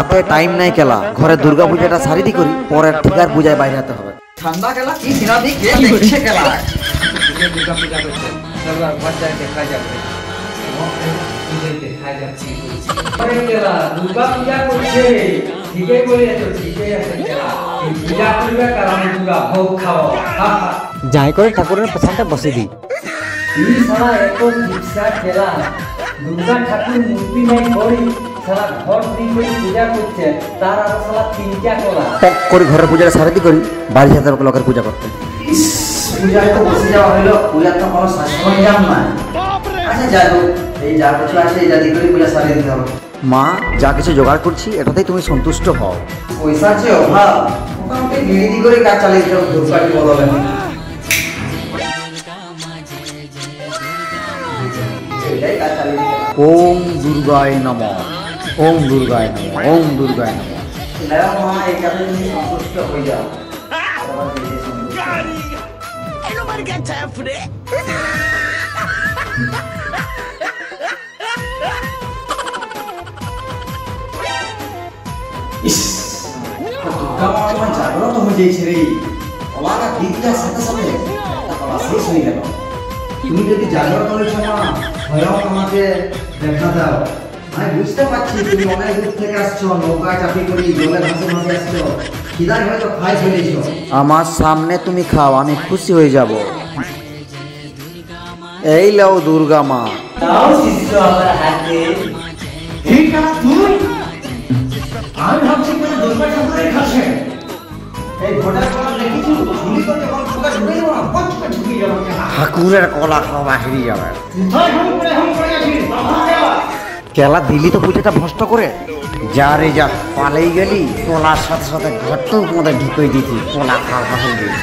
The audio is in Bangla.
হাতে টাইম নাই কেলা, ঘরে দুর্গা পূজাটা সারিদি করি, পরের ঠিকার পূজায় বাইরে হতে হবে। ঠান্ডা কেলা কি সিনাদি কে দেখছে কেলা, দুর্গা পূজা করছে ঘর যায় দেখা যাবে। দুর্গা পূজা করছে ঠিকই বলেছো, ঠিকই আছে কেলা। পূজা করবে কারণ পুরা ভোগ খাও, যাই করে ঠাকুরের পেছনটা বসে দিই। এই সারা এত শিক্ষা কেলা, দুর্গা ঠাকুর মূর্তি নাই করি সারা ঘর দিয়ে পূজা করছে, তার আর সারা তিনটা কলা টক করে ঘরের পূজাটা সারিদি করি, বাড়ি যেতে হবে লোকের পূজা করতে। পূজায় তো বসে যাওয়া হলো, পূজার তো কোনো সরঞ্জাম নাই। আচ্ছা যাই হোক, এই যা কিছু আছে এই জাতি করে পূজা সারিয়ে দিতে হবে। মা যা কিছু জোগাড় করছি এটাতেই তুমি সন্তুষ্ট হও। পয়সা আছে অভাব, মোটামুটি গিরিদি করে কাজ চালিয়ে যাও, ধূপকাঠি বদলে এটাই কাজ চালিয়ে দিতে হবে। ওম দুর্গায় নমঃ, ওম দুর্গায় নমঃ, ওম দুর্গায় নমঃ। লেও মা, এই কাজে তুমি সন্তুষ্ট হয়ে যাও। আবার নিজে সন্তুষ্ট হও। ইস, দুর্গা মা আমার জাগ্রত হয়ে যাইছে রে। কলাটা দিকটার সাথে সাথে একটা কলা শেষ হয়ে গেল। তুমি যদি জাগ্রত হয়েছ না, স্বয়ং আমাকে দেখা দাও। আমি বুঝতে পারছি তুমি অনেক দূর থেকে আসছো, নৌকা চাপি করি জলে ভাসে ভাসে আসছো, খিদায় হয়তো খাই ফেলেছো। আমার সামনে তুমি খাও, আমি খুশি হয়ে যাব। এই লাও দুর্গা মা। তাও শিষ্য আমার হাতে। ঠিক না তুই? আমি ভাবছি কোনো দুর্গা ঠাকুরের কাছে। এই ঘোড়ার কলা দেখেছো, ঝুলি করে যখন ঠোকা ঢুকে যাবো না, পচকা ঢুকে যাবো। ঠাকুরের কলা খাওয়া হেরি যাবে। কোথায় হাম করে আছিস? কেলা দিলি তো পূজাটা ভষ্ট করে। যা রে যা, পালেই গেলি, কলার সাথে সাথে ঘরটাও তোমাদের ঢুকিয়ে দিতি, কলা খাওয়া হয়ে গেলি।